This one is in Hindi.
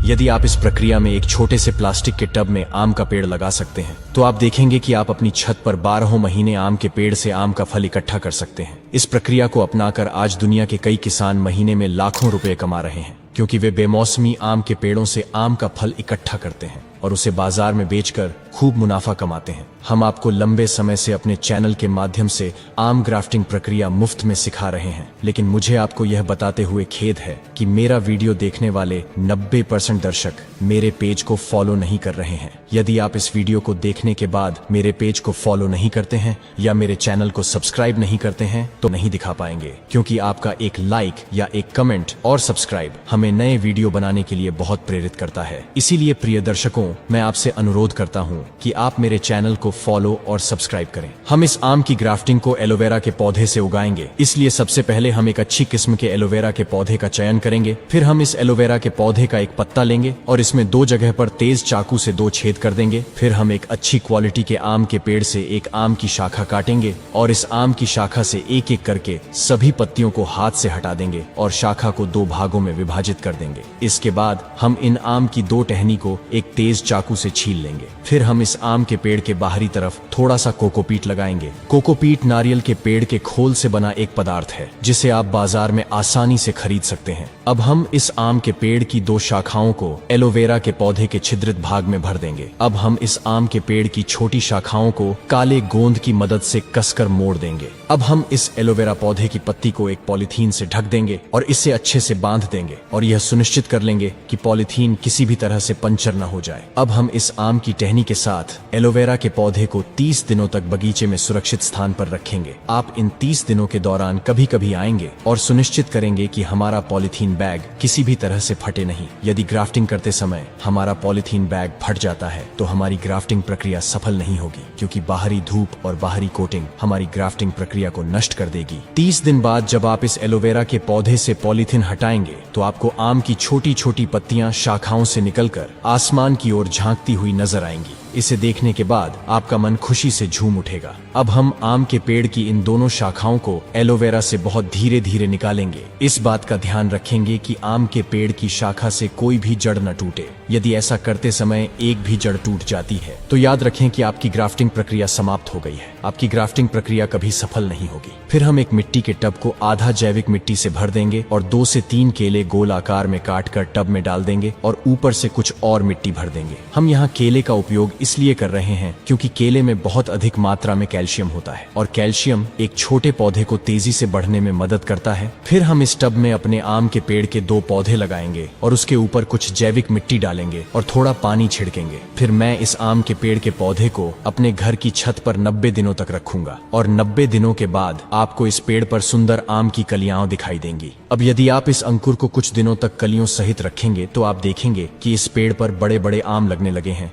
यदि आप इस प्रक्रिया में एक छोटे से प्लास्टिक के टब में आम का पेड़ लगा सकते हैं तो आप देखेंगे कि आप अपनी छत पर 12 महीने आम के पेड़ से आम का फल इकट्ठा कर सकते हैं। इस प्रक्रिया को अपनाकर आज दुनिया के कई किसान महीने में लाखों रुपए कमा रहे हैं, क्योंकि वे बेमौसमी आम के पेड़ों से आम का फल इकट्ठा करते हैं और उसे बाजार में बेचकर खूब मुनाफा कमाते हैं। हम आपको लंबे समय से अपने चैनल के माध्यम से आम ग्राफ्टिंग प्रक्रिया मुफ्त में सिखा रहे हैं, लेकिन मुझे आपको यह बताते हुए खेद है कि मेरा वीडियो देखने वाले 90% दर्शक मेरे पेज को फॉलो नहीं कर रहे हैं। यदि आप इस वीडियो को देखने के बाद मेरे पेज को फॉलो नहीं करते हैं या मेरे चैनल को सब्सक्राइब नहीं करते हैं तो नहीं दिखा पाएंगे, क्योंकि आपका एक लाइक या एक कमेंट और सब्सक्राइब हमें नए वीडियो बनाने के लिए बहुत प्रेरित करता है। इसीलिए प्रिय दर्शकों, मैं आपसे अनुरोध करता हूं कि आप मेरे चैनल को फॉलो और सब्सक्राइब करें। हम इस आम की ग्राफ्टिंग को एलोवेरा के पौधे से उगाएंगे, इसलिए सबसे पहले हम एक अच्छी किस्म के एलोवेरा के पौधे का चयन करेंगे। फिर हम इस एलोवेरा के पौधे का एक पत्ता लेंगे और इसमें 2 जगह पर तेज चाकू से 2 छेद कर देंगे। फिर हम एक अच्छी क्वालिटी के आम के पेड़ से एक आम की शाखा काटेंगे और इस आम की शाखा से एक एक करके सभी पत्तियों को हाथ से हटा देंगे और शाखा को 2 भागों में विभाजित कर देंगे। इसके बाद हम इन आम की 2 टहनी को एक तेज चाकू से छील लेंगे। फिर हम इस आम के पेड़ के बाहरी तरफ थोड़ा सा कोकोपीट लगाएंगे। कोकोपीट नारियल के पेड़ के खोल से बना एक पदार्थ है जिसे आप बाजार में आसानी से खरीद सकते हैं। अब हम इस आम के पेड़ की 2 शाखाओं को एलोवेरा के पौधे के छिद्रित भाग में भर देंगे। अब हम इस आम के पेड़ की छोटी शाखाओं को काले गोंद की मदद से कसकर मोड़ देंगे। अब हम इस एलोवेरा पौधे की पत्ती को एक पॉलीथीन से ढक देंगे और इसे अच्छे से बांध देंगे और यह सुनिश्चित कर लेंगे कि पॉलीथीन किसी भी तरह से पंचर न हो जाए। अब हम इस आम की टहनी के साथ एलोवेरा के पौधे को 30 दिनों तक बगीचे में सुरक्षित स्थान पर रखेंगे। आप इन 30 दिनों के दौरान कभी कभी आएंगे और सुनिश्चित करेंगे कि हमारा पॉलीथीन बैग किसी भी तरह से फटे नहीं। यदि ग्राफ्टिंग करते समय हमारा पॉलीथीन बैग फट जाता है तो हमारी ग्राफ्टिंग प्रक्रिया सफल नहीं होगी, क्योंकि बाहरी धूप और बाहरी कोटिंग हमारी ग्राफ्टिंग प्रक्रिया को नष्ट कर देगी। 30 दिन बाद जब आप इस एलोवेरा के पौधे से पॉलीथीन हटाएंगे तो आपको आम की छोटी छोटी पत्तियां शाखाओं से निकलकर आसमान की ओर झांकती हुई नजर आएंगी। इसे देखने के बाद आपका मन खुशी से झूम उठेगा। अब हम आम के पेड़ की इन दोनों शाखाओं को एलोवेरा से बहुत धीरे धीरे निकालेंगे। इस बात का ध्यान रखेंगे कि आम के पेड़ की शाखा से कोई भी जड़ न टूटे। यदि ऐसा करते समय एक भी जड़ टूट जाती है तो याद रखें कि आपकी ग्राफ्टिंग प्रक्रिया समाप्त हो गई है। आपकी ग्राफ्टिंग प्रक्रिया कभी सफल नहीं होगी। फिर हम एक मिट्टी के टब को आधा जैविक मिट्टी से भर देंगे और 2 से 3 केले गोल आकार में काटकर टब में डाल देंगे और ऊपर से कुछ और मिट्टी भर देंगे। हम यहाँ केले का उपयोग इसलिए कर रहे हैं क्योंकि केले में बहुत अधिक मात्रा में कैल्शियम होता है और कैल्शियम एक छोटे पौधे को तेजी से बढ़ने में मदद करता है। फिर हम इस टब में अपने आम के पेड़ के 2 पौधे लगाएंगे और उसके ऊपर कुछ जैविक मिट्टी डालेंगे और थोड़ा पानी छिड़केंगे। फिर मैं इस आम के पेड़ के पौधे को अपने घर की छत पर 90 दिनों तक रखूंगा और 90 दिनों के बाद आपको इस पेड़ पर सुंदर आम की कलियां दिखाई देंगी। अब यदि आप इस अंकुर को कुछ दिनों तक कलियों सहित रखेंगे तो आप देखेंगे कि इस पेड़ पर बड़े बड़े आम लगने लगे हैं।